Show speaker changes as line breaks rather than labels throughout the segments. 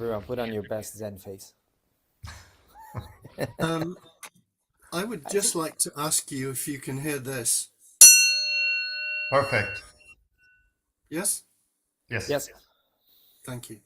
everyone, put on your best Zen face.
I would just like to ask you if you can hear this.
Perfect.
Yes?
Yes.
Yes.
Thank you.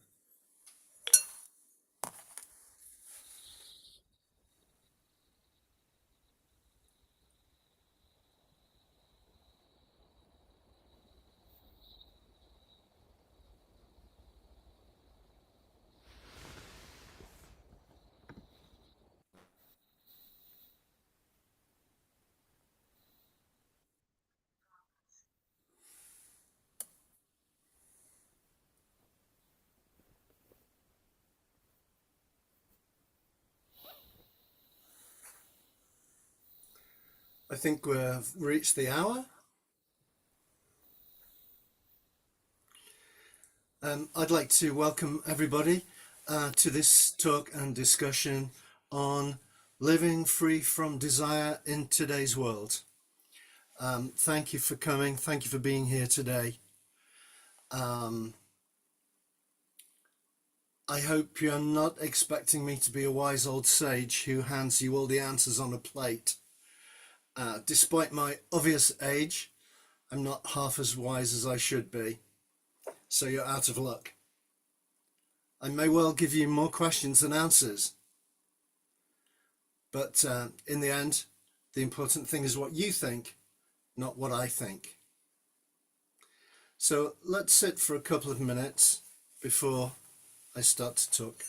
I think we've reached the hour. I'd like to welcome everybody to this talk and discussion on living free from desire in today's world. Thank you for coming. Thank you for being here today. I hope you're not expecting me to be a wise old sage who hands you all the answers on a plate. Despite my obvious age, I'm not half as wise as I should be. So you're out of luck. I may well give you more questions than answers. But in the end, the important thing is what you think, not what I think. So let's sit for a couple of minutes before I start to talk.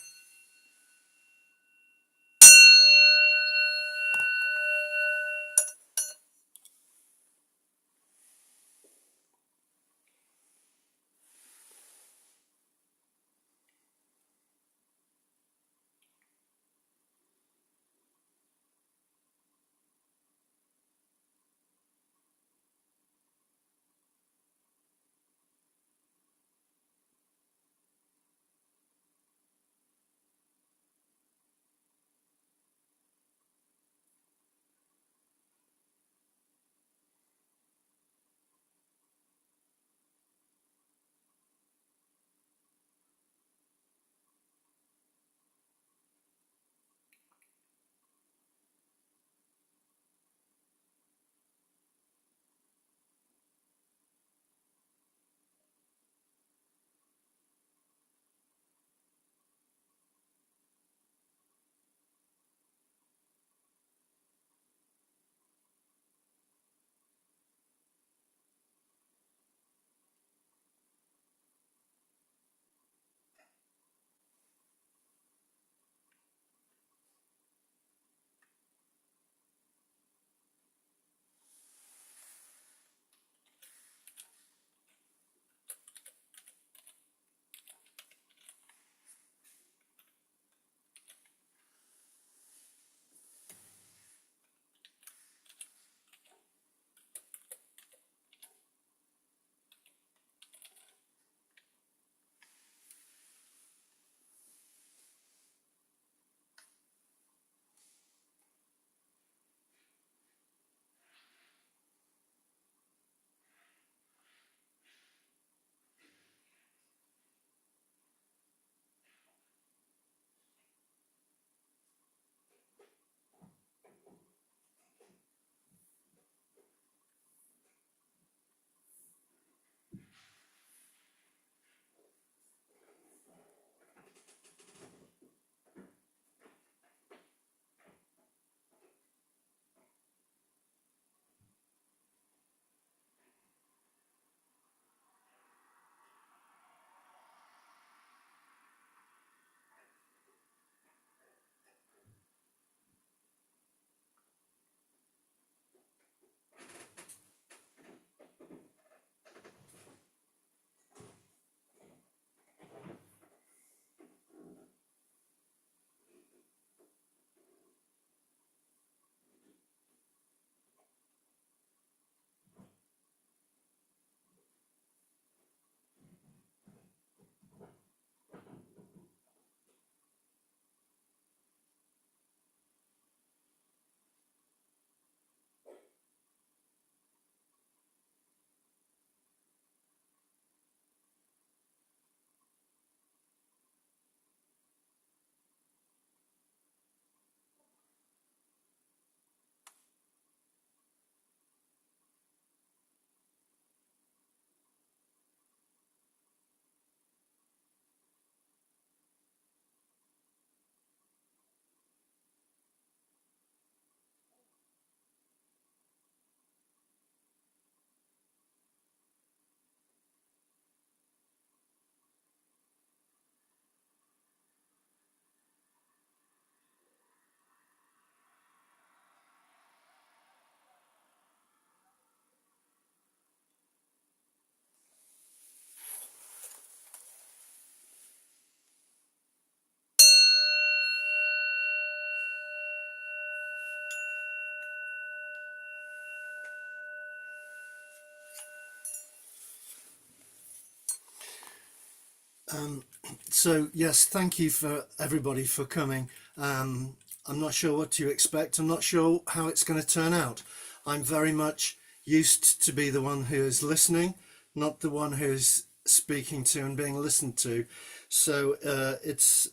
So yes, thank you for everybody for coming. I'm not sure what to expect. I'm not sure how it's going to turn out. I'm very much used to be the one who is listening, not the one who's speaking to and being listened to. So it's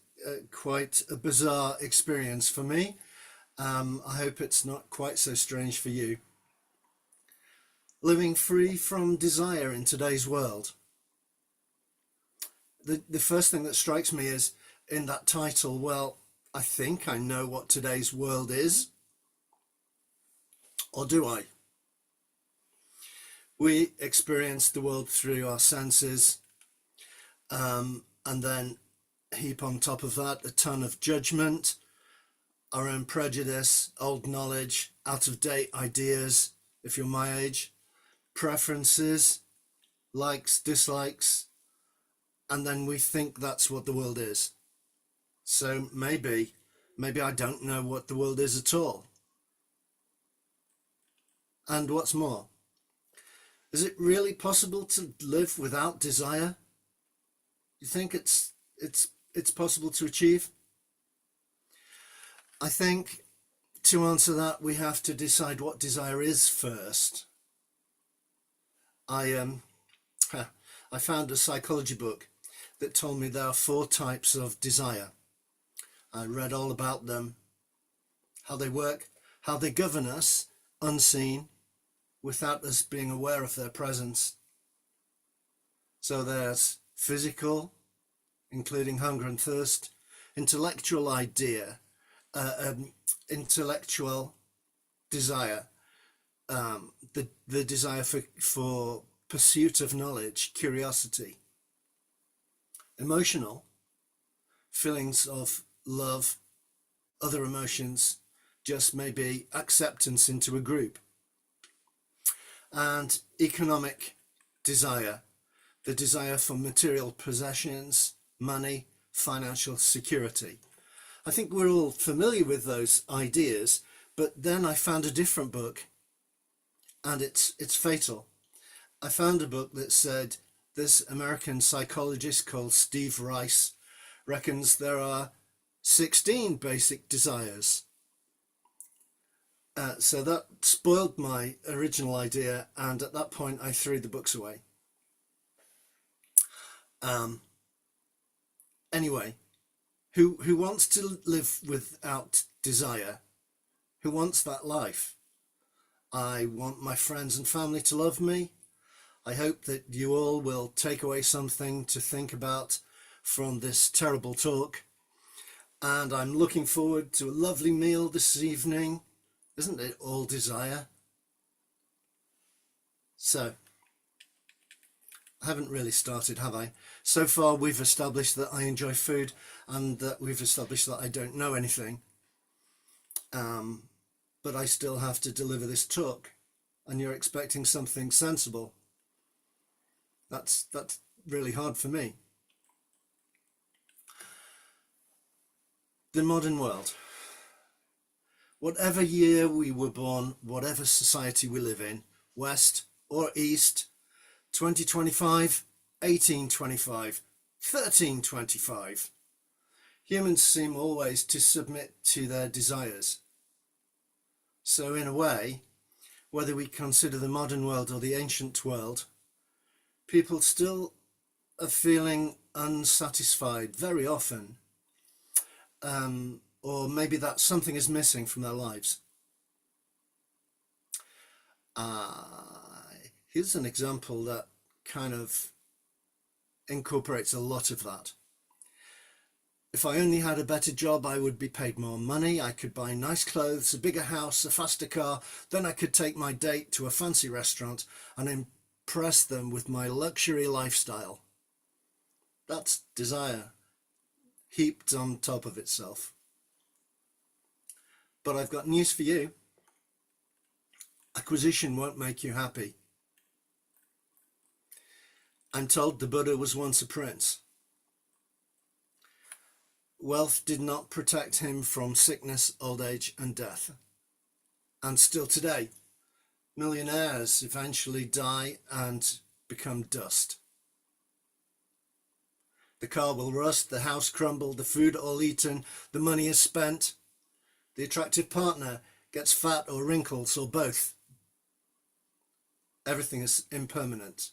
quite a bizarre experience for me. I hope it's not quite so strange for you. Living free from desire in today's world. The first thing that strikes me is in that title, well, I think I know what today's world is. Or do I? We experience the world through our senses, and then heap on top of that a ton of judgment, our own prejudice, old knowledge, out-of-date ideas, if you're my age, preferences, likes, dislikes, and then we think that's what the world is. So maybe I don't know what the world is at all. And what's more, is it really possible to live without desire? You think it's possible to achieve? I think to answer that we have to decide what desire is first. I found a psychology book that told me there are 4 types of desire. I read all about them, how they work, how they govern us, unseen, without us being aware of their presence. So there's physical, including hunger and thirst, intellectual intellectual desire, the desire for pursuit of knowledge, curiosity. Emotional, feelings of love, other emotions, just maybe acceptance into a group. And economic desire, the desire for material possessions, money, financial security. I think we're all familiar with those ideas, but then I found a different book, and it's fatal. I found a book that said this American psychologist called Steve Rice reckons there are 16 basic desires. So that spoiled my original idea, and at that point I threw the books away. Anyway, who wants to live without desire? Who wants that life? I want my friends and family to love me. I hope that you all will take away something to think about from this terrible talk. And I'm looking forward to a lovely meal this evening. Isn't it all desire? So, I haven't really started, have I? So far we've established that I enjoy food, and that we've established that I don't know anything. But I still have to deliver this talk, and you're expecting something sensible. That's really hard for me. The modern world. Whatever year we were born, whatever society we live in, West or East, 2025, 1825, 1325, humans seem always to submit to their desires. So in a way, whether we consider the modern world or the ancient world, people still are feeling unsatisfied very often, or maybe that something is missing from their lives. Here's an example that kind of incorporates a lot of that. If I only had a better job, I would be paid more money, I could buy nice clothes, a bigger house, a faster car, then I could take my date to a fancy restaurant and impress them with my luxury lifestyle. That's desire, heaped on top of itself. But I've got news for you. Acquisition won't make you happy. I'm told the Buddha was once a prince. Wealth did not protect him from sickness, old age, and death. And still today, millionaires eventually die and become dust. The car will rust, the house crumble, the food all eaten, the money is spent. The attractive partner gets fat or wrinkles or both. Everything is impermanent.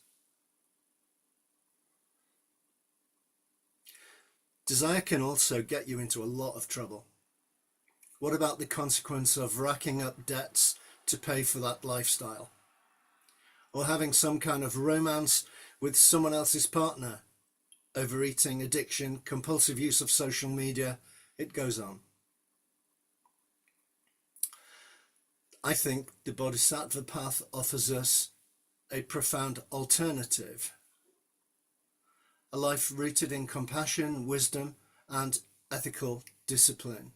Desire can also get you into a lot of trouble. What about the consequence of racking up debts to pay for that lifestyle? Or having some kind of romance with someone else's partner? Overeating, addiction, compulsive use of social media, it goes on. I think the Bodhisattva path offers us a profound alternative. A life rooted in compassion, wisdom, and ethical discipline.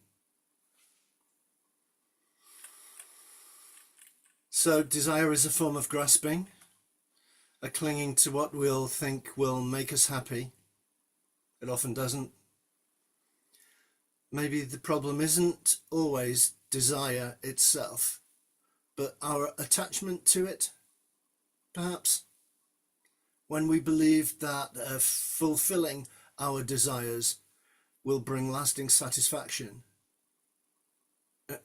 So desire is a form of grasping, a clinging to what we'll think will make us happy. It often doesn't. Maybe the problem isn't always desire itself, but our attachment to it, perhaps. When we believe that fulfilling our desires will bring lasting satisfaction,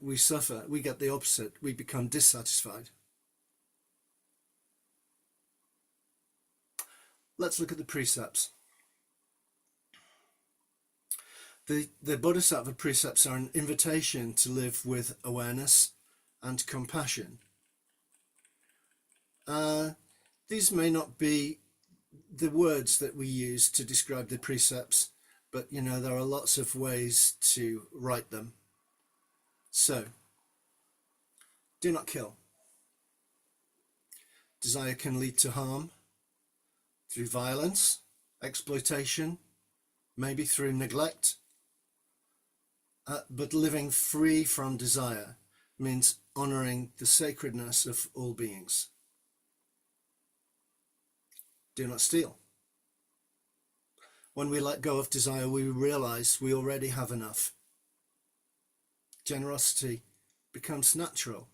we suffer, we get the opposite, we become dissatisfied. Let's look at the precepts. The Bodhisattva precepts are an invitation to live with awareness and compassion. These may not be the words that we use to describe the precepts, but there are lots of ways to write them. So, do not kill. Desire can lead to harm through violence, exploitation, maybe through neglect. But living free from desire means honoring the sacredness of all beings. Do not steal. When we let go of desire, we realize we already have enough. Generosity becomes natural.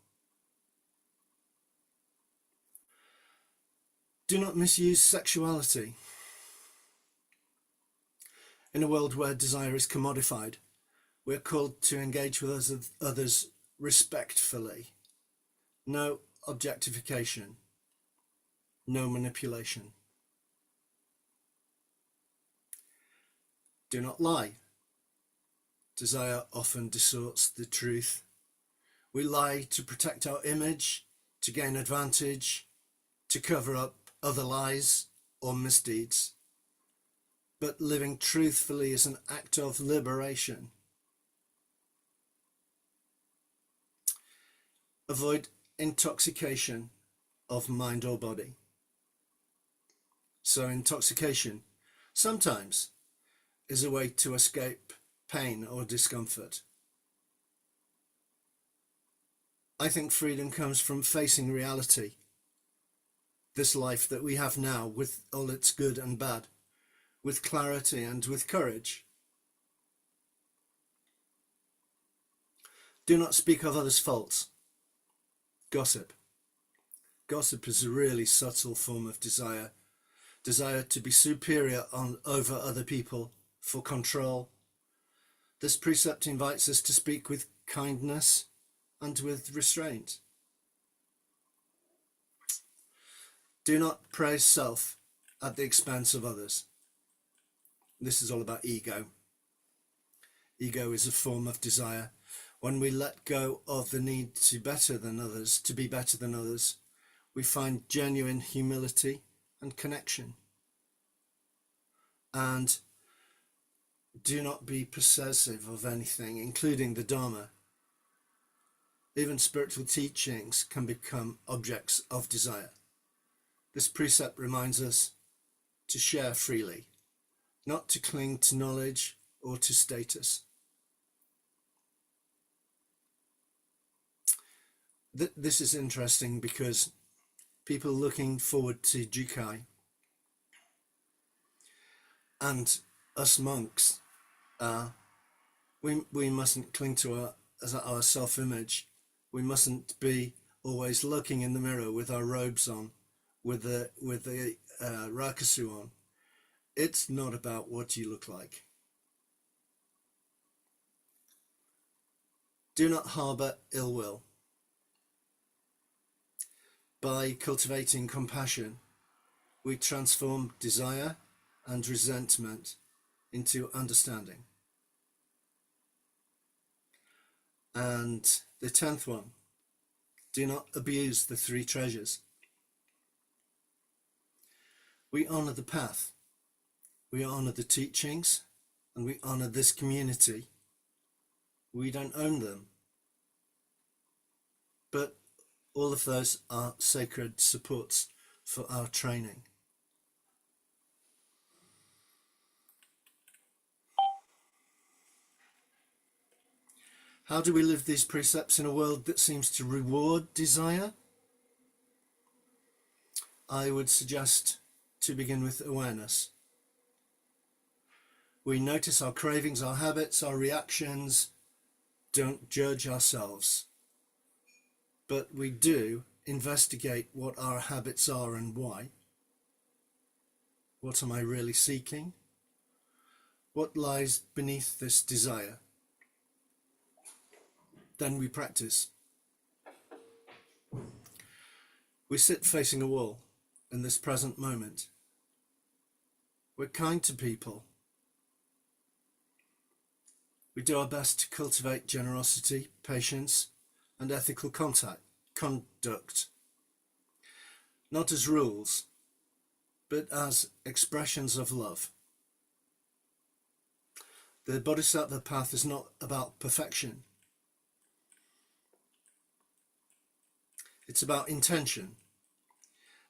Do not misuse sexuality. In a world where desire is commodified, we are called to engage with others respectfully. No objectification. No manipulation. Do not lie. Desire often distorts the truth. We lie to protect our image, to gain advantage, to cover up other lies or misdeeds. But living truthfully is an act of liberation. Avoid intoxication of mind or body. So intoxication sometimes is a way to escape pain or discomfort. I think freedom comes from facing reality, this life that we have now with all its good and bad, with clarity and with courage. Do not speak of others' faults. Gossip. Gossip is a really subtle form of desire. Desire to be superior over other people, for control. This precept invites us to speak with kindness and with restraint. Do not praise self at the expense of others. This is all about ego. Ego is a form of desire. When we let go of the need to be better than others, we find genuine humility and connection. And do not be possessive of anything, including the Dharma. Even spiritual teachings can become objects of desire. This precept reminds us to share freely, not to cling to knowledge or to status. This is interesting because people looking forward to Jukai and us monks, we mustn't cling to our self-image. We mustn't be always looking in the mirror with our robes on, with the rakusu on. It's not about what you look like. Do not harbour ill will. By cultivating compassion, we transform desire and resentment into understanding. And the 10th one, do not abuse the 3 treasures. We honour the path, we honour the teachings, and we honour this community. We don't own them, but all of those are sacred supports for our training. How do we live these precepts in a world that seems to reward desire? I would suggest to begin with awareness. We notice our cravings, our habits, our reactions. Don't judge ourselves, but we do investigate what our habits are and why. What am I really seeking? What lies beneath this desire? Then we practice. We sit facing a wall in this present moment. We're kind to people. We do our best to cultivate generosity, patience, and ethical conduct, not as rules, but as expressions of love. The Bodhisattva path is not about perfection. It's about intention.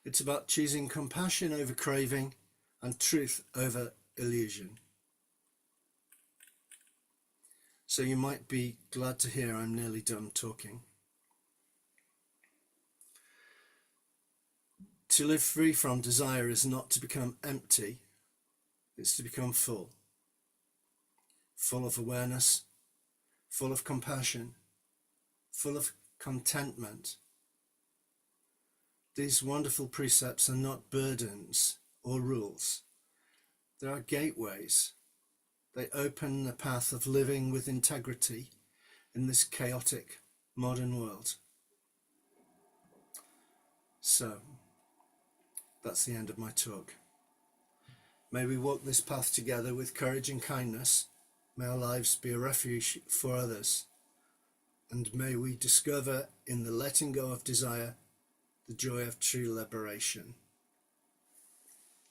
It's about choosing compassion over craving and truth over illusion. So you might be glad to hear I'm nearly done talking. To live free from desire is not to become empty, it's to become full. Full of awareness, full of compassion, full of contentment. These wonderful precepts are not burdens or rules. They are gateways. They open the path of living with integrity in this chaotic modern world. So, that's the end of my talk. May we walk this path together with courage and kindness. May our lives be a refuge for others. And may we discover in the letting go of desire the joy of true liberation.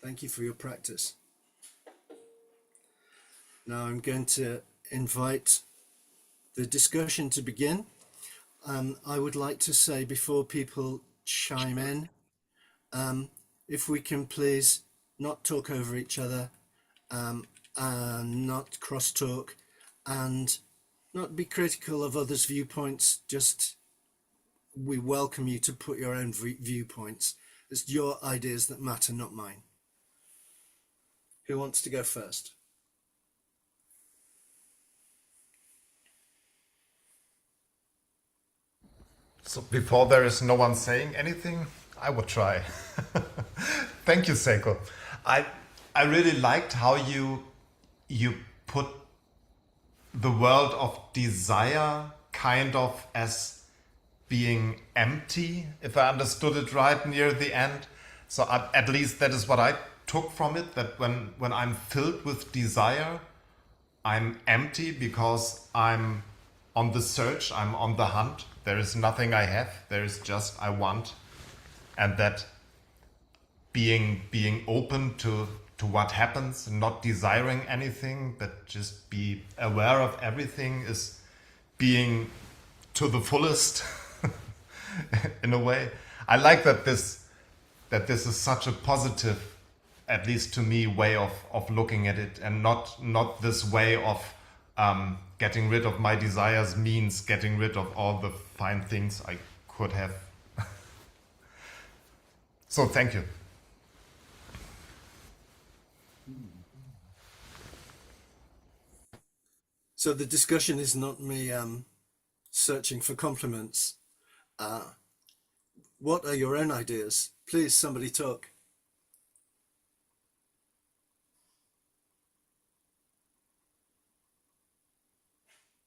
Thank you for your practice. Now I'm going to invite the discussion to begin. I would like to say before people chime in, if we can please not talk over each other, and not cross-talk, and not be critical of others' viewpoints. Just we welcome you to put your own viewpoints. It's your ideas that matter, not mine. Who wants to go first?
So before there is no one saying anything, I would try. Thank you, Seiko. I really liked how you put the world of desire kind of as being empty, if I understood it right near the end. So at least that is what I took from it, that when I'm filled with desire, I'm empty because I'm on the search, I'm on the hunt. There is nothing I have, there is just I want. And that being open to what happens, not desiring anything, but just be aware of everything is being to the fullest in a way. I like that this is such a positive, at least to me, way of looking at it, and not this way of getting rid of my desires means getting rid of all the fine things I could have. So thank you.
So the discussion is not me searching for compliments. What are your own ideas? Please, somebody talk.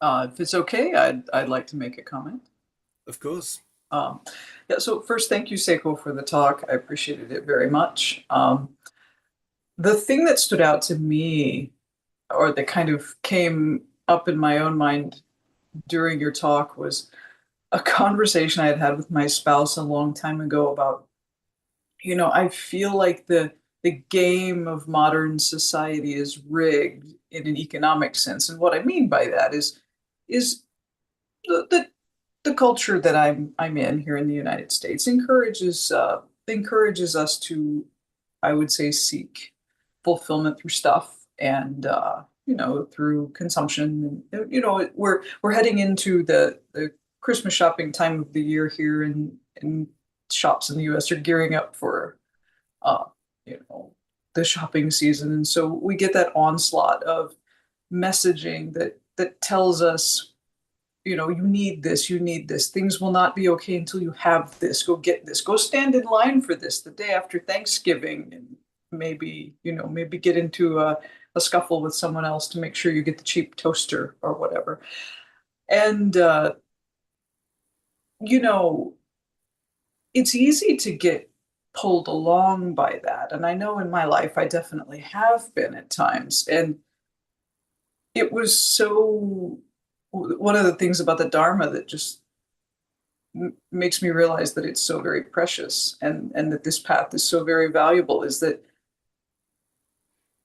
If it's okay, I'd like to make a comment.
Of course.
Yeah, so first, thank you, Seiko, for the talk. I appreciated it very much. The thing that stood out to me, or that kind of came up in my own mind during your talk, was a conversation I had had with my spouse a long time ago about, I feel like the game of modern society is rigged in an economic sense. And what I mean by that is the culture that I'm in here in the United States encourages us to, I would say, seek fulfillment through stuff and through consumption. And we're heading into the Christmas shopping time of the year here, and shops in the US are gearing up for uh, you know the shopping season. And so we get that onslaught of messaging that tells us, you need this. Things will not be okay until you have this. Go get this. Go stand in line for this the day after Thanksgiving, and maybe get into a scuffle with someone else to make sure you get the cheap toaster or whatever. And, it's easy to get pulled along by that. And I know in my life, I definitely have been at times. And it was one of the things about the Dharma that just makes me realize that it's so very precious, and that this path is so very valuable, is that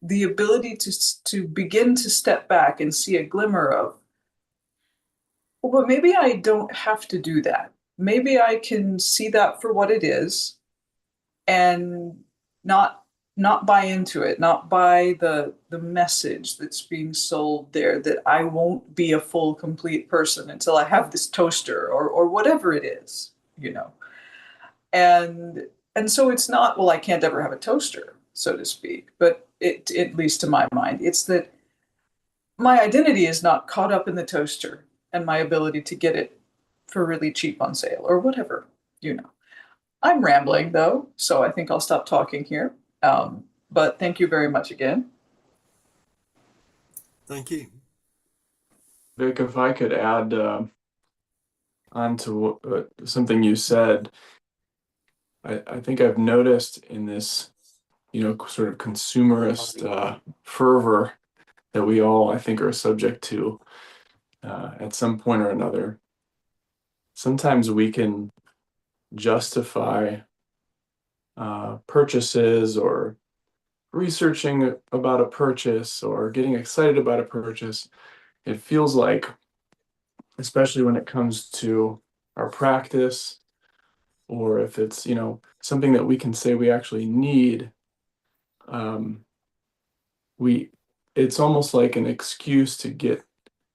the ability to begin to step back and see a glimmer of, well, but maybe I don't have to do that. Maybe I can see that for what it is, and not not buy into it, not buy the message that's being sold there, that I won't be a full, complete person until I have this toaster or whatever it is, you know. And and so it's not, well, I can't ever have a toaster, so to speak, but at least to my mind, it's that my identity is not caught up in the toaster and my ability to get it for really cheap on sale or whatever, you know. I'm rambling though, so I think I'll stop talking here. But thank you very much again.
Thank you.
Vic, if I could add on to something you said, I think I've noticed in this, sort of consumerist fervor that we all, I think, are subject to at some point or another. Sometimes we can justify purchases, or researching about a purchase, or getting excited about a purchase. It feels like, especially when it comes to our practice, or if it's, something that we can say we actually need, it's almost like an excuse to get,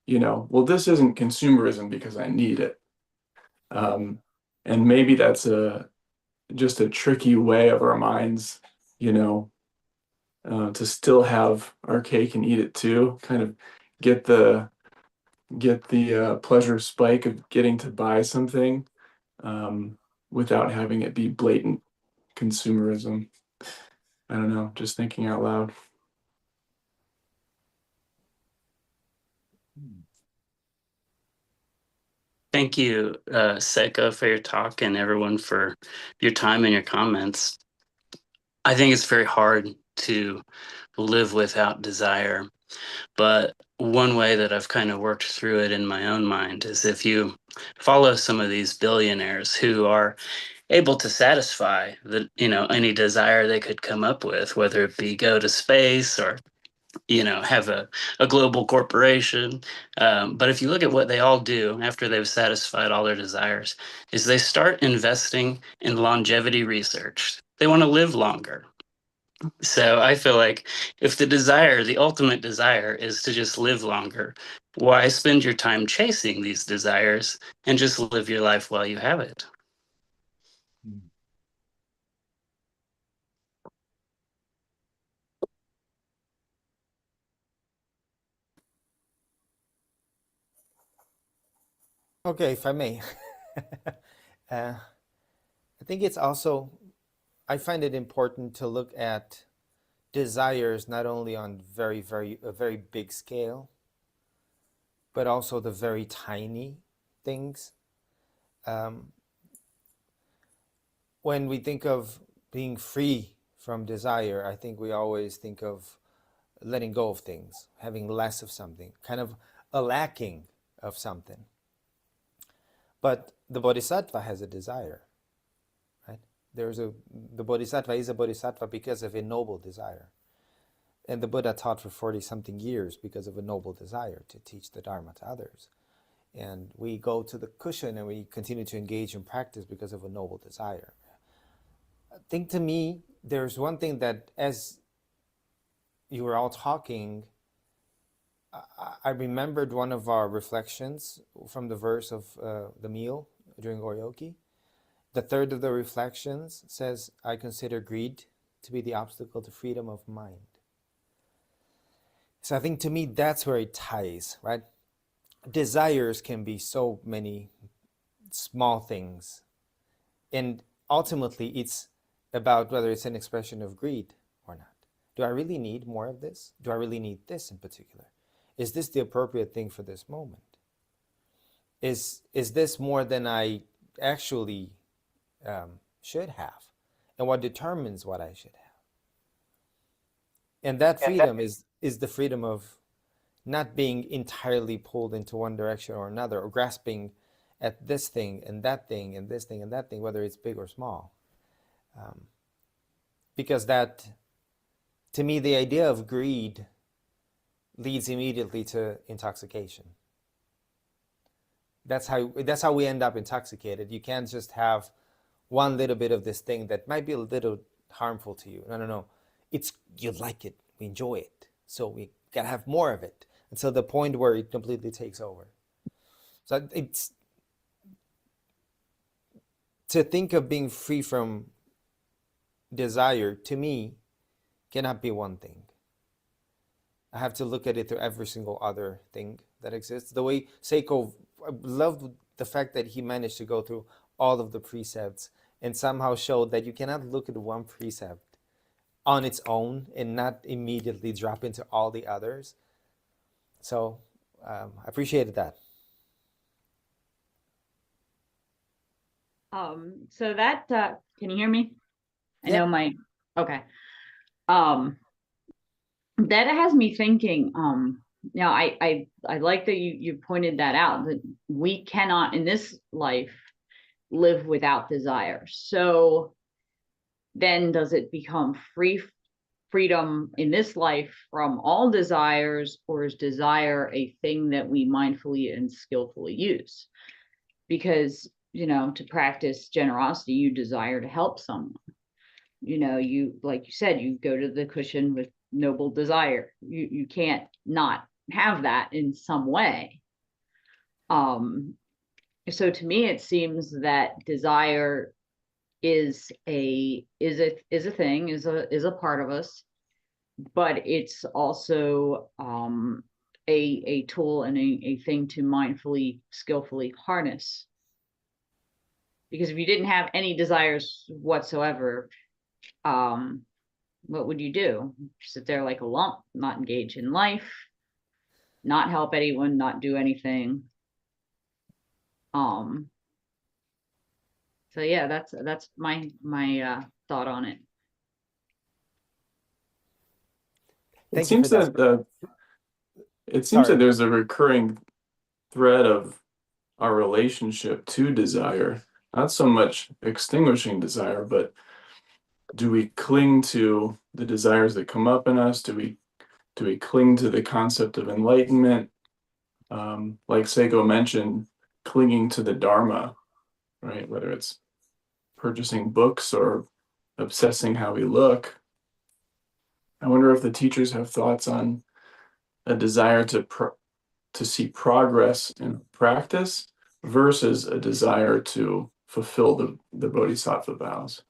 well, this isn't consumerism because I need it. And maybe that's just a tricky way of our minds, to still have our cake and eat it too, kind of get the pleasure spike of getting to buy something, without having it be blatant consumerism. I don't know, just thinking out loud.
Thank you, Seiko, for your talk, and everyone for your time and your comments. I think it's very hard to live without desire, but one way that I've kind of worked through it in my own mind is if you follow some of these billionaires who are able to satisfy any desire they could come up with, whether it be go to space or have a global corporation. But if you look at what they all do after they've satisfied all their desires, is they start investing in longevity research. They want to live longer. So I feel like if the ultimate desire is to just live longer, why spend your time chasing these desires and just live your life while you have it?
Okay, if I may. I think it's also, I find it important to look at desires not only on a very big scale, but also the very tiny things. When we think of being free from desire, I think we always think of letting go of things, having less of something, kind of a lacking of something. But the Bodhisattva has a desire, right? The Bodhisattva is a Bodhisattva because of a noble desire. And the Buddha taught for 40-something years because of a noble desire to teach the Dharma to others. And we go to the cushion and we continue to engage in practice because of a noble desire. I think, to me, there's one thing that, as you were all talking, I remembered one of our reflections from the verse of the meal during Oryoki. The third of the reflections says, I consider greed to be the obstacle to freedom of mind. So I think, to me, that's where it ties, right? Desires can be so many small things. And ultimately, it's about whether it's an expression of greed or not. Do I really need more of this? Do I really need this in particular? Is this the appropriate thing for this moment? Is this more than I actually should have? And what determines what I should have? And that freedom is the freedom of not being entirely pulled into one direction or another, or grasping at this thing and that thing and this thing and that thing, whether it's big or small. Because that, to me, the idea of greed leads immediately to intoxication. That's how we end up intoxicated. You can't just have one little bit of this thing that might be a little harmful to you. No. You like it, we enjoy it, so we gotta have more of it until the point where it completely takes over. So it's to think of being free from desire, to me, cannot be one thing. I have to look at it through every single other thing that exists. The way Seiko, I loved the fact that he managed to go through all of the precepts and somehow showed that you cannot look at one precept on its own and not immediately drop into all the others. So I appreciated that.
So that can you hear me? I
Yeah.
know okay. That has me thinking, now I like that you pointed that out, that we cannot in this life live without desire. So then does it become freedom in this life from all desires, or is desire a thing that we mindfully and skillfully use? Because, to practice generosity, you desire to help someone. You, like you said, you go to the cushion with noble desire. You can't not have that in some way. So to me, it seems that desire is a thing, is a part of us, but it's also a tool and a thing to mindfully, skillfully harness. Because if you didn't have any desires whatsoever, what would you do? Sit there like a lump, not engage in life, not help anyone, not do anything. So yeah, that's my thought on it.
It seems that there's a recurring thread of our relationship to desire, not so much extinguishing desire, but do we cling to the desires that come up in us? Do we cling to the concept of enlightenment? Like Seiko mentioned, clinging to the Dharma, right? Whether it's purchasing books or obsessing how we look. I wonder if the teachers have thoughts on a desire to see progress in practice versus a desire to fulfill the Bodhisattva vows.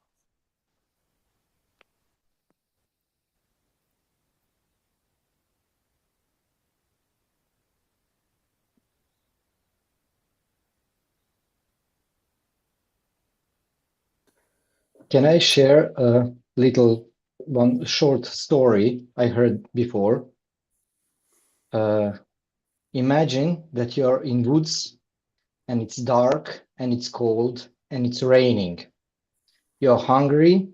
Can I share a one short story I heard before? Imagine that you're in woods and it's dark and it's cold and it's raining. You're hungry,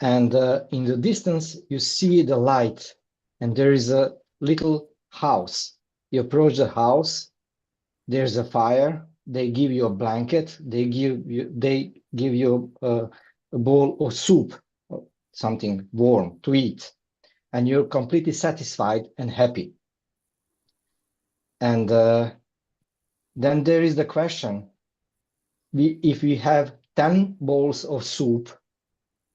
and in the distance you see the light, and there is a little house. You approach the house, there's a fire, they give you a blanket, they give you a bowl of soup, something warm to eat, and you're completely satisfied and happy. And then there is the question, if we have 10 bowls of soup,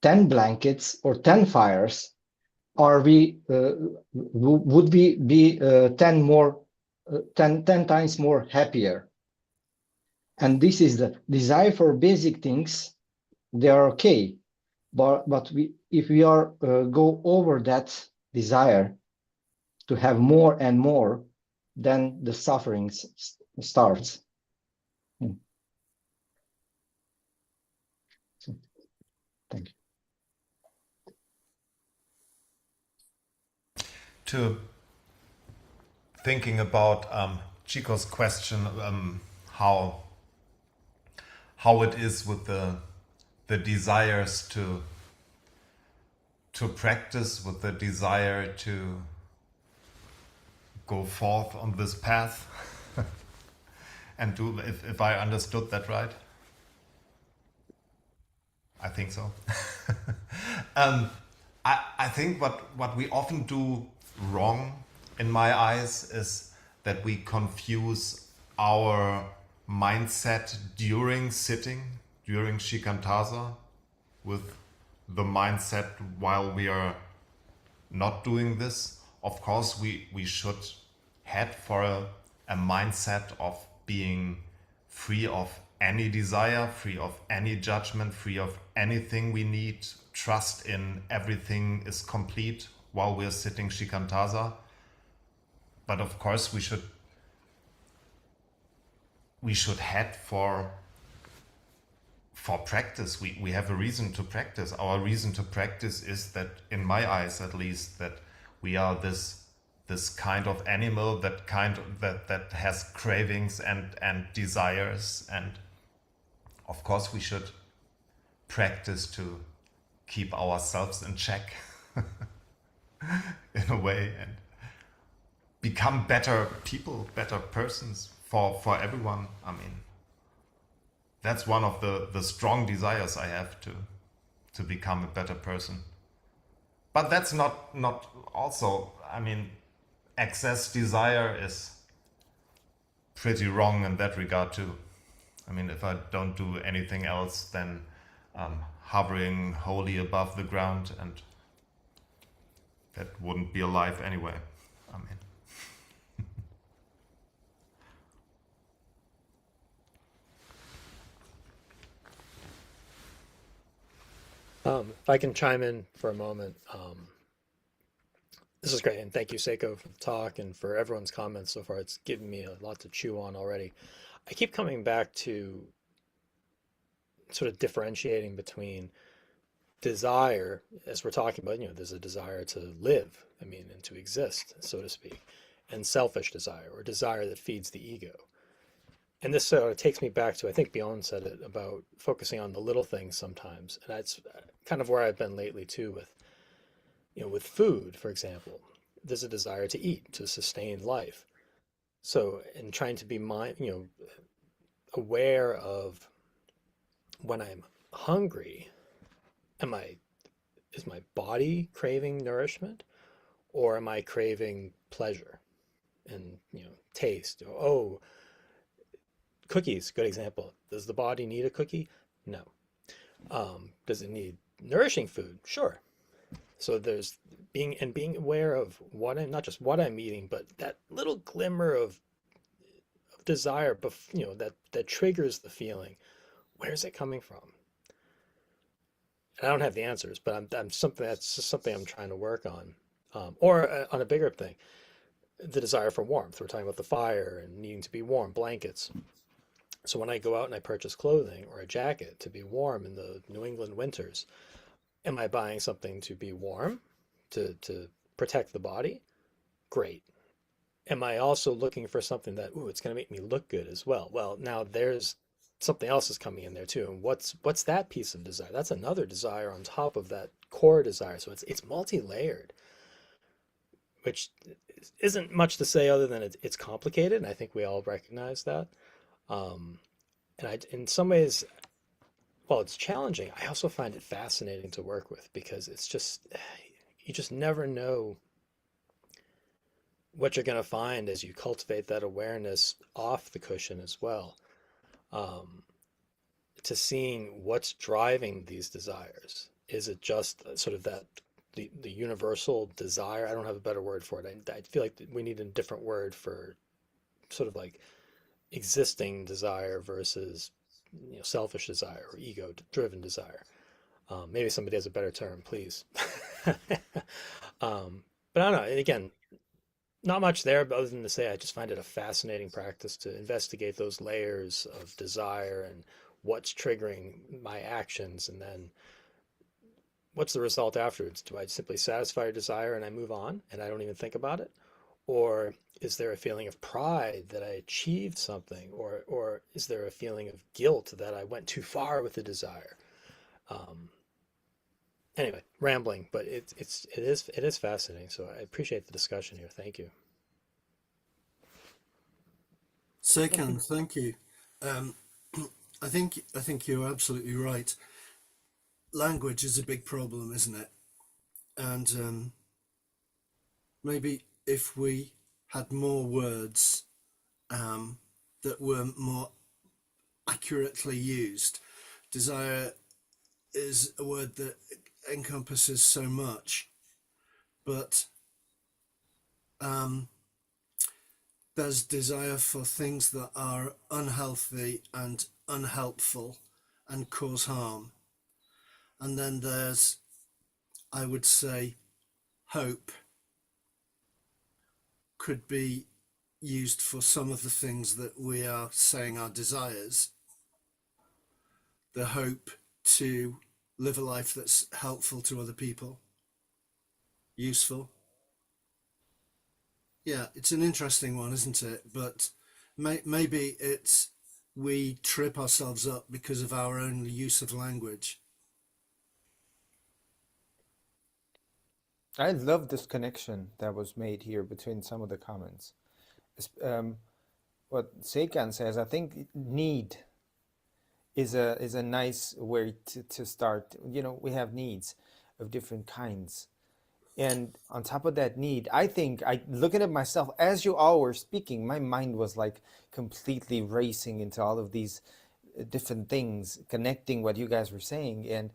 10 blankets, or 10 fires, are we would we be 10 times more happier? And this is the desire for basic things. They are okay, but if we are go over that desire to have more and more, then the suffering starts. So, thank you.
To thinking about Chico's question, how it is with the desires to practice, with the desire to go forth on this path, and do, if I understood that right. I think so. I think what we often do wrong, in my eyes, is that we confuse our mindset during sitting, during shikantaza, with the mindset while we are not doing this. Of course, we should head for a mindset of being free of any desire, free of any judgment, free of anything we need, trust in everything is complete while we're sitting shikantaza. But of course we should head for practice. We have a reason to practice. Our reason to practice is that, in my eyes at least, that we are this kind of animal that has cravings and desires, and of course we should practice to keep ourselves in check in a way, and become better people, better persons for everyone. I mean, that's one of the strong desires I have, to become a better person. But that's not also, I mean, excess desire is pretty wrong in that regard too. I mean, if I don't do anything else than hovering wholly above the ground, and that wouldn't be alive anyway. I mean,
if I can chime in for a moment, this is great, and thank you, Seiko, for the talk and for everyone's comments so far. It's given me a lot to chew on already. I keep coming back to sort of differentiating between desire, as we're talking about, there's a desire to live, I mean, and to exist, so to speak, and selfish desire, or desire that feeds the ego. And this takes me back to, I think Bjorn said it, about focusing on the little things sometimes. And that's kind of where I've been lately too, with food, for example. There's a desire to eat, to sustain life. So, in trying to be aware of when I'm hungry, is my body craving nourishment, or am I craving pleasure and taste? Oh, cookies, good example. Does the body need a cookie? No. Does it need nourishing food? Sure. So there's being aware of not just what I'm eating, but that little glimmer of desire, that triggers the feeling. Where's it coming from? And I don't have the answers, but that's just something I'm trying to work on. Or on a bigger thing, the desire for warmth. We're talking about the fire and needing to be warm, blankets. So when I go out and I purchase clothing or a jacket to be warm in the New England winters, am I buying something to be warm, to protect the body? Great. am I also looking for something that, ooh, it's going to make me look good as well? Well, now there's something else is coming in there too. And what's that piece of desire? That's another desire on top of that core desire. So it's multi-layered, which isn't much to say other than it's complicated. And I think we all recognize that. Um, and in some ways, while it's challenging, I also find it fascinating to work with because it's just, you just never know what you're going to find as you cultivate that awareness off the cushion as well, um, to seeing what's driving these desires. Is it just sort of that the universal desire? I don't have a better word for it. I feel like we need a different word for sort of like existing desire versus selfish desire or ego-driven desire. Maybe somebody has a better term, please. But I don't know. And again, not much there, but other than to say, I just find it a fascinating practice to investigate those layers of desire and what's triggering my actions, and then what's the result afterwards? Do I simply satisfy a desire and I move on and I don't even think about it? Or is there a feeling of pride that I achieved something? Or is there a feeling of guilt that I went too far with the desire? Um, anyway, rambling, but it is fascinating. So I appreciate the discussion here. Thank you.
Second, thank you. Um, I think you're absolutely right. Language is a big problem, isn't it? And maybe if we had more words that were more accurately used. Desire is a word that encompasses so much, but there's desire for things that are unhealthy and unhelpful and cause harm. And then there's, I would say, hope could be used for some of the things that we are saying are desires. The hope to live a life that's helpful to other people, useful. Yeah, it's an interesting one, isn't it? But maybe it's we trip ourselves up because of our own use of language.
I love this connection that was made here between some of the comments. What Seikan says, I think need is a nice way to start. We have needs of different kinds. And on top of that need, I think looking at myself as you all were speaking, my mind was like completely racing into all of these different things, connecting what you guys were saying. And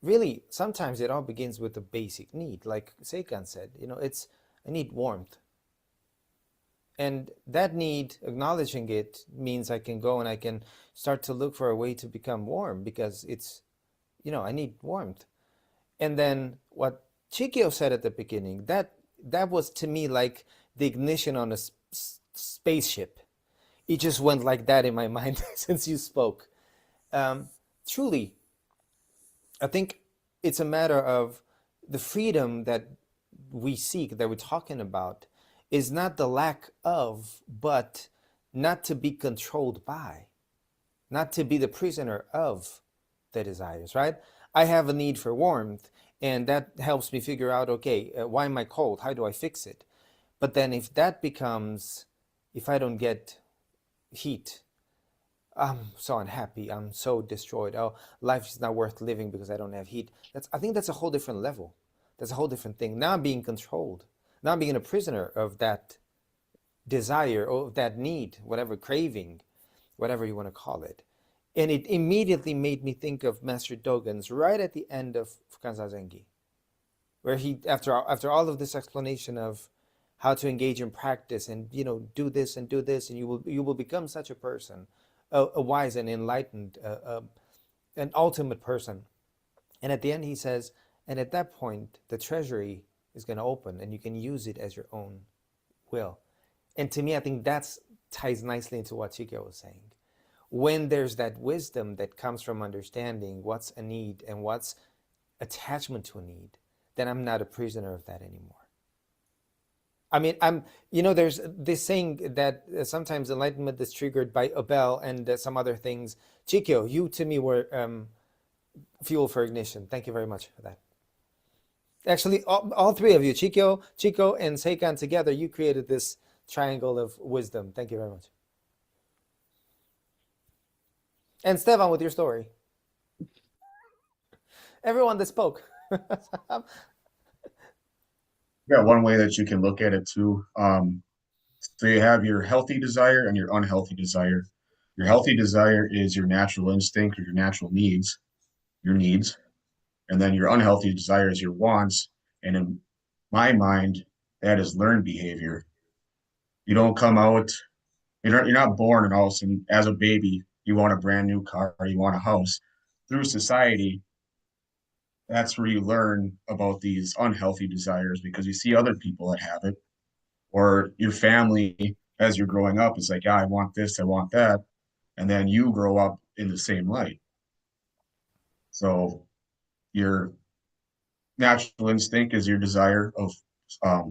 really, sometimes it all begins with a basic need. Like Seikan said, I need warmth. And that need, acknowledging it, means I can go and I can start to look for a way to become warm because I need warmth. And then what Chikio said at the beginning, that was to me like the ignition on a spaceship. It just went like that in my mind since you spoke. Truly, I think it's a matter of the freedom that we seek, that we're talking about, is not the lack of, but not to be controlled by, not to be the prisoner of the desires, right? I have a need for warmth, and that helps me figure out, okay, why am I cold? How do I fix it? But then if I don't get heat, I'm so unhappy, I'm so destroyed. Oh, life is not worth living because I don't have heat. I think that's a whole different level. That's a whole different thing. Now I'm being controlled. Now I'm being a prisoner of that desire or of that need, whatever craving, whatever you want to call it. And it immediately made me think of Master Dogen's right at the end of Fukan Zazengi, where he, after all of this explanation of how to engage in practice and do this and do this, and you will become such a person, a wise and enlightened, an ultimate person. And at the end he says, and at that point the treasury is going to open and you can use it as your own will. And to me, I think that ties nicely into what Chika was saying. When there's that wisdom that comes from understanding what's a need and what's attachment to a need, then I'm not a prisoner of that anymore. I mean, there's this saying that sometimes enlightenment is triggered by a bell and some other things. Chikyo, you to me were fuel for ignition. Thank you very much for that. Actually, all three of you, Chico, and Seikan together, you created this triangle of wisdom. Thank you very much. And Stefan with your story. Everyone that spoke.
Yeah, one way that you can look at it too. So you have your healthy desire and your unhealthy desire. Your healthy desire is your natural instinct or your natural needs, your needs. And then your unhealthy desire is your wants. And in my mind, that is learned behavior. You don't come out, you're not born and all of a sudden, as a baby, you want a brand new car or you want a house. Through society, that's where you learn about these unhealthy desires because you see other people that have it, or your family as you're growing up is like, yeah, I want this, I want that. And then you grow up in the same light. So your natural instinct is your desire of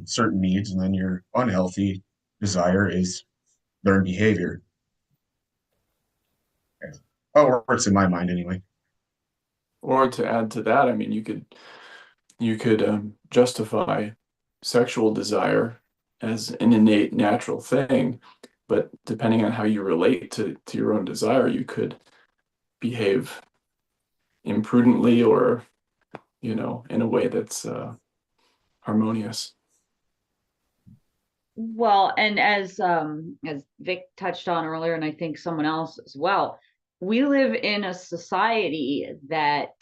certain needs, and then your unhealthy desire is learned behavior. Oh, it works in my mind anyway.
Or to add to that, I mean, you could justify sexual desire as an innate natural thing, but depending on how you relate to your own desire, you could behave imprudently or, in a way that's harmonious.
Well, and as Vic touched on earlier, and I think someone else as well, we live in a society that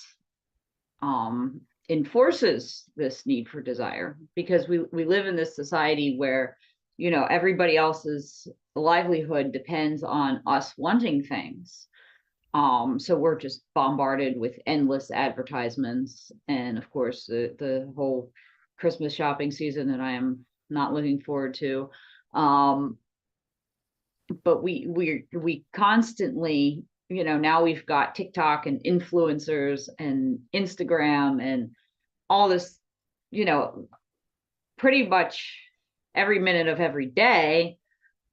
enforces this need for desire, because we live in this society where everybody else's livelihood depends on us wanting things. So we're just bombarded with endless advertisements, and of course the whole Christmas shopping season that I am not looking forward to. But we constantly, now we've got TikTok and influencers and Instagram and all this, pretty much every minute of every day.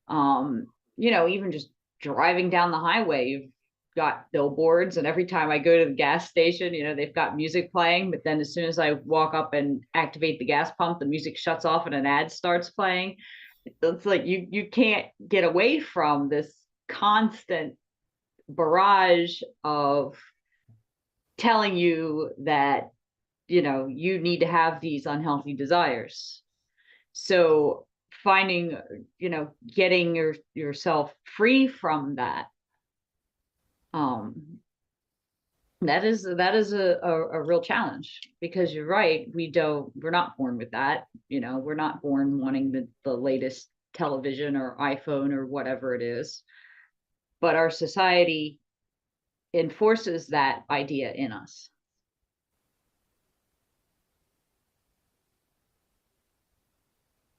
Even just driving down the highway, you've got billboards, and every time I go to the gas station, they've got music playing, but then as soon as I walk up and activate the gas pump, the music shuts off and an ad starts playing. It's like you can't get away from this constant barrage of telling you that you need to have these unhealthy desires. So finding, getting yourself free from that, that is a real challenge, because you're right, we're not born with that. We're not born wanting the latest television or iPhone or whatever it is, but our society enforces that idea in us.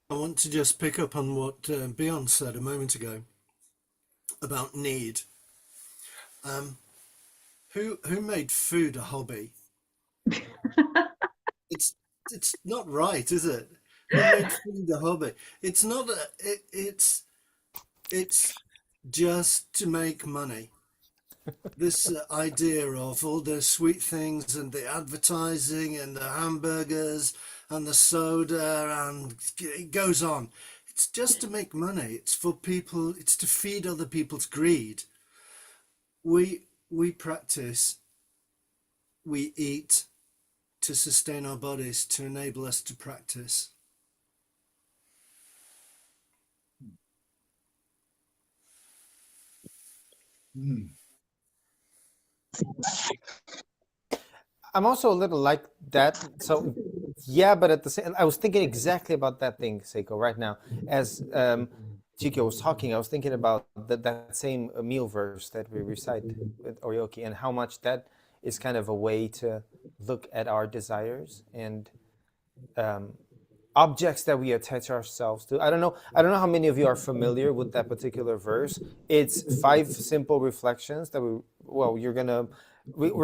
I want to just pick up on what Beyonce said a moment ago about need. Who made food a hobby? It's not right, is it? Who made food a hobby? It's not it's just to make money. This idea of all the sweet things and the advertising and the hamburgers and the soda, and it goes on. It's just to make money. It's for people. It's to feed other people's greed. We practice. We eat to sustain our bodies, to enable us to practice.
I'm also a little like that. So, yeah, but at the same, I was thinking exactly about that thing, Seiko, right now. As Chikyo was talking, I was thinking about that same meal verse that we recite with Oryoki, and how much that is kind of a way to look at our desires and objects that we attach ourselves to. I don't know how many of you are familiar with that particular verse. It's 5 simple reflections that we're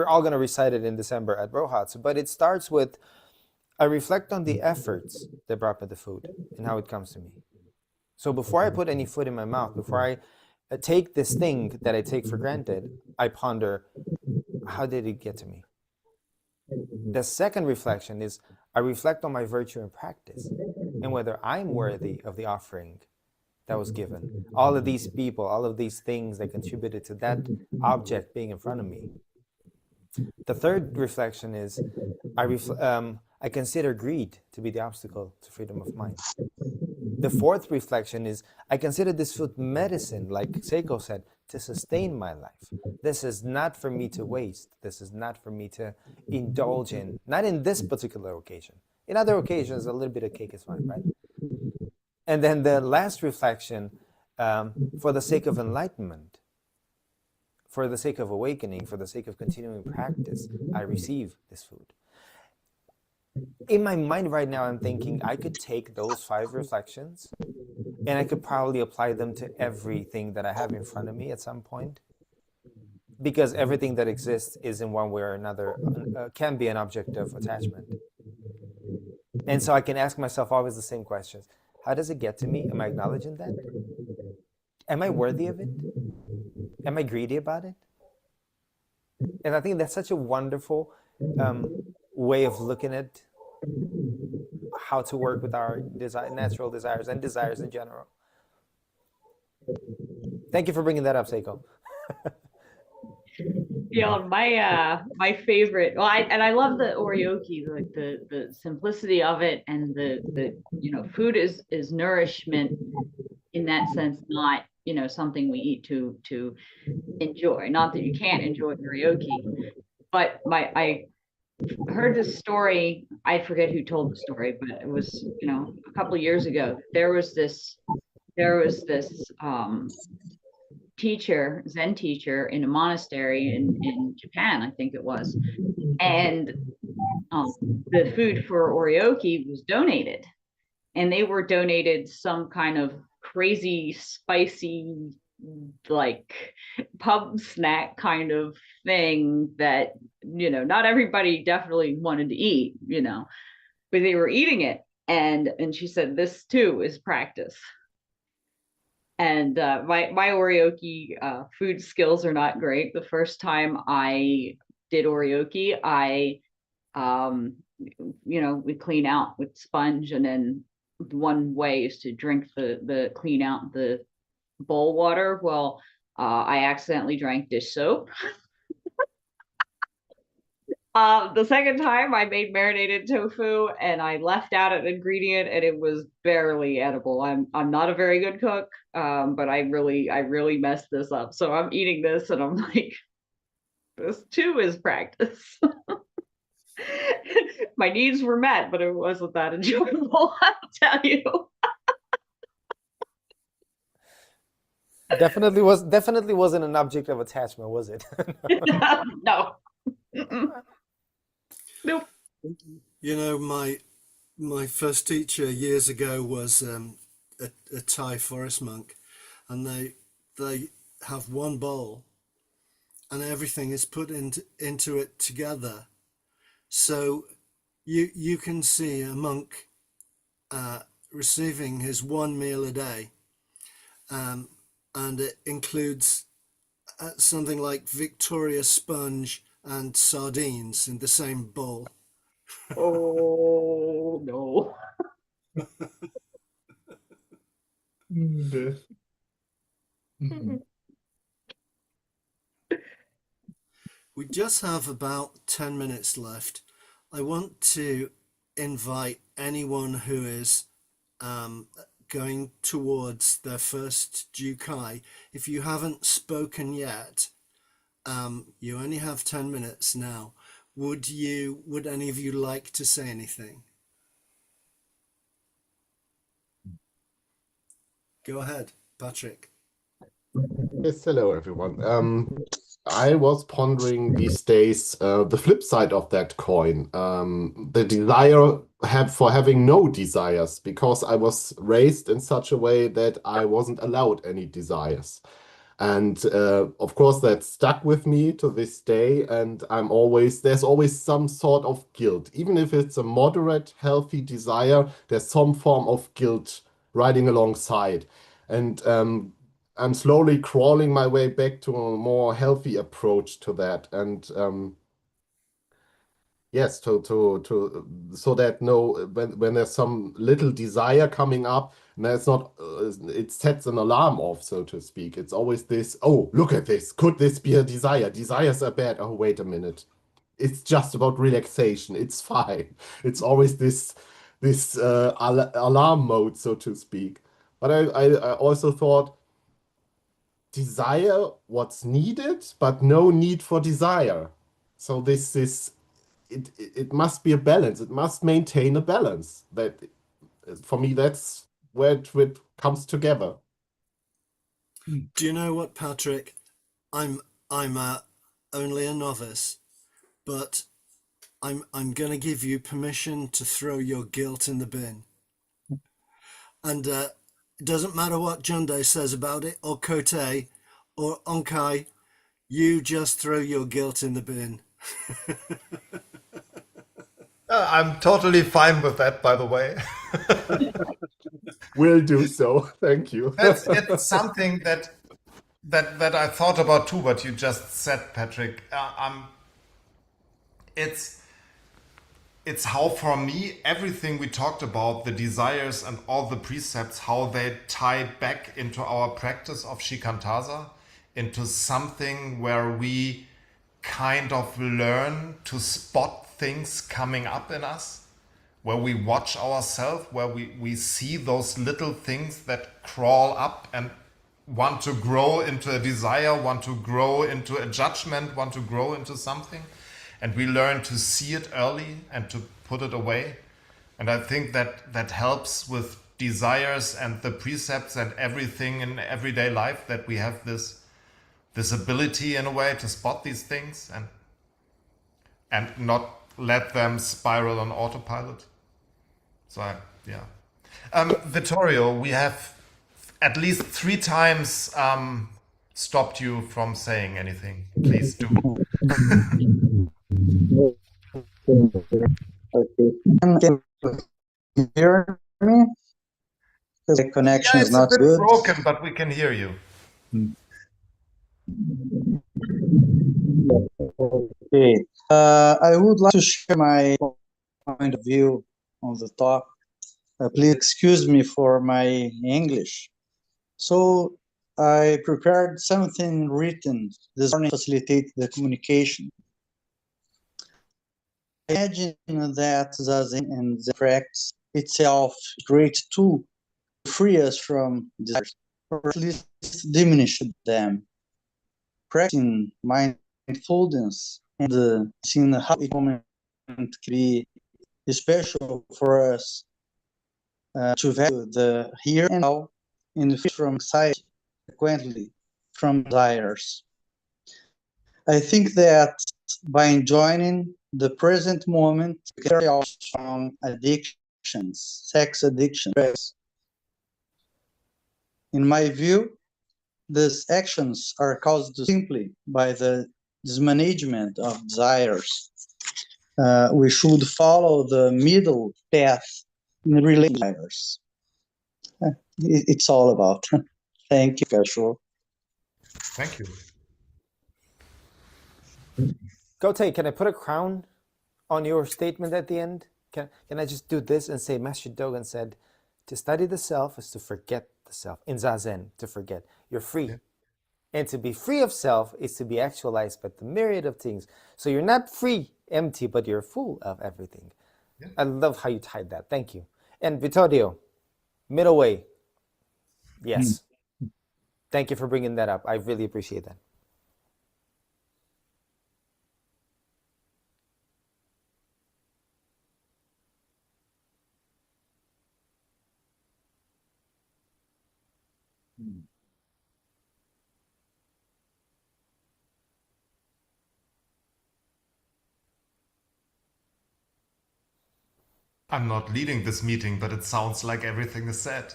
all gonna recite it in December at Brohatz. But it starts with I reflect on the efforts that brought me the food and how it comes to me. So before I put any food in my mouth, before I take this thing that I take for granted, I ponder, how did it get to me? The second reflection is I reflect on my virtue and practice and whether I'm worthy of the offering that was given. All of these people, all of these things that contributed to that object being in front of me. The third reflection is I consider greed to be the obstacle to freedom of mind. The fourth reflection is I consider this food medicine, like Seiko said, to sustain my life. This is not for me to waste. This is not for me to indulge in, not in this particular occasion. In other occasions, a little bit of cake is fine, right? And then the last reflection, for the sake of enlightenment, for the sake of awakening, for the sake of continuing practice, I receive this food. In my mind right now, I'm thinking I could take those 5 reflections and I could probably apply them to everything that I have in front of me at some point. Because everything that exists is in one way or another, can be an object of attachment. And so I can ask myself always the same questions. How does it get to me? Am I acknowledging that? Am I worthy of it? Am I greedy about it? And I think that's such a wonderful way of looking at how to work with our natural desires and desires in general. Thank you for bringing that up, Seiko.
My favorite. Well, I love the oryoki, like the simplicity of it, and the food is nourishment in that sense, not something we eat to enjoy. Not that you can't enjoy oryoki, but I heard this story. I forget who told the story, but it was a couple of years ago. There was this teacher, Zen teacher, in a monastery in Japan, I think it was, and the food for oryoki was donated, and they were donated some kind of crazy spicy, like, pub snack kind of thing that not everybody definitely wanted to eat, but they were eating it, and she said this too is practice. And my oryoki food skills are not great. The first time I did oryoki, we clean out with sponge, and then one way is to drink the clean out the bowl water. Well, I accidentally drank dish soap. The second time I made marinated tofu, and I left out an ingredient, and it was barely edible. I'm not a very good cook, but I really messed this up. So I'm eating this, and I'm like, this too is practice. My needs were met, but it wasn't that enjoyable, I'll tell you.
Definitely wasn't an object of attachment, was it?
No. Nope.
My first teacher years ago was a Thai forest monk, and they have one bowl, and everything is put into it together. So you can see a monk receiving his one meal a day, and it includes something like Victoria sponge and sardines in the same bowl.
Oh no.
We just have about 10 minutes left. I want to invite anyone who is going towards their first Jukai. If you haven't spoken yet, you only have 10 minutes now. Would any of you like to say anything? Go ahead, Patrick.
Yes, hello everyone. I was pondering these days the flip side of that coin, the desire for having no desires, because I was raised in such a way that I wasn't allowed any desires. And of course, that stuck with me to this day. And there's always some sort of guilt. Even if it's a moderate, healthy desire, there's some form of guilt riding alongside. And I'm slowly crawling my way back to a more healthy approach to that. And yes, so that when there's some little desire coming up, and it's not it sets an alarm off, so to speak. It's always this, oh, look at this. Could this be a desire? Desires are bad. Oh, wait a minute. It's just about relaxation. It's fine. It's always this alarm mode, so to speak. But I also thought desire what's needed, but no need for desire. So this is it must be a balance. It must maintain a balance. That for me, that's where it comes together.
Do you know what, Patrick? I'm only a novice, but I'm going to give you permission to throw your guilt in the bin. And it doesn't matter what Junde says about it, or Kote, or Onkai, you just throw your guilt in the bin.
I'm totally fine with that, by the way.
Will do so. Thank you.
It's something that I thought about too. What you just said, Patrick. It's how, for me, everything we talked about, the desires and all the precepts, how they tie back into our practice of Shikantaza, into something where we kind of learn to spot things coming up in us, where we watch ourselves, where we see those little things that crawl up and want to grow into a desire, want to grow into a judgment, want to grow into something. And we learn to see it early and to put it away. And I think that helps with desires and the precepts and everything in everyday life, that we have this ability in a way to spot these things and not let them spiral on autopilot. So Vittorio, we have at least 3 times stopped you from saying anything. Please do.
Okay. Can you hear me? Because the connection
Yeah,
is
it's a
not
bit
good.
broken, but we can hear you.
Okay. I would like to share my point of view on the talk. Please excuse me for my English. So I prepared something written this morning to facilitate the communication. I imagine that Zazen and the practice itself is a great tool to free us from desires, or at least diminish them. Practicing mindfulness and seeing how each moment can be special for us to value the here and now and free from anxiety, consequently from desires. I think that by enjoying the present moment, we can carry out from addictions, sex addiction. In my view, these actions are caused simply by the mismanagement of desires. We should follow the middle path in related desires. It's all about. Thank you, Casual.
Thank you.
Gote, can I put a crown on your statement at the end? Can I just do this and say, Master Dogen said, to study the self is to forget the self. In Zazen, to forget. You're free.
Yeah.
And to be free of self is to be actualized by the myriad of things. So you're not free, empty, but you're full of everything.
Yeah.
I love how you tied that. Thank you. And Vittorio, middle way. Yes. Thank you for bringing that up. I really appreciate that.
I'm not leading this meeting, but it sounds like everything is said.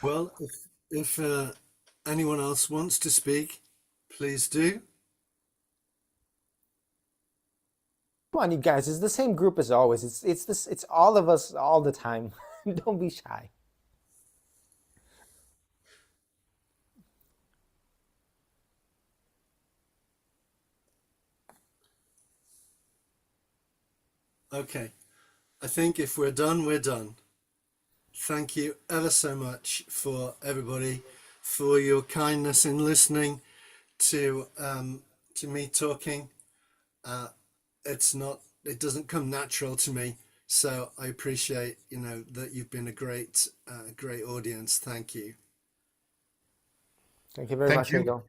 Well, if anyone else wants to speak, please do.
Come on, you guys. It's the same group as always. It's all of us all the time. Don't be shy.
Okay. I think if we're done, we're done. Thank you ever so much for everybody, for your kindness in listening to me talking. It doesn't come natural to me, so I appreciate that you've been a great audience. Thank you.
Thank you very
Thank
much,
you.
Hugo.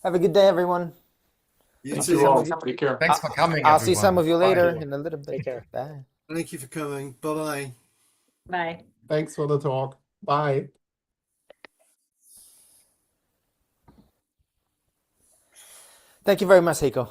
Have a good day, everyone.
You
Thank
too.
you all. Take care.
Thanks for coming,
I'll see some
everyone.
of you
Bye.
later in a little bit.
Take care.
Bye.
Thank you for coming. Bye-bye.
Bye.
Thanks for the talk. Bye.
Thank you very much, Heiko.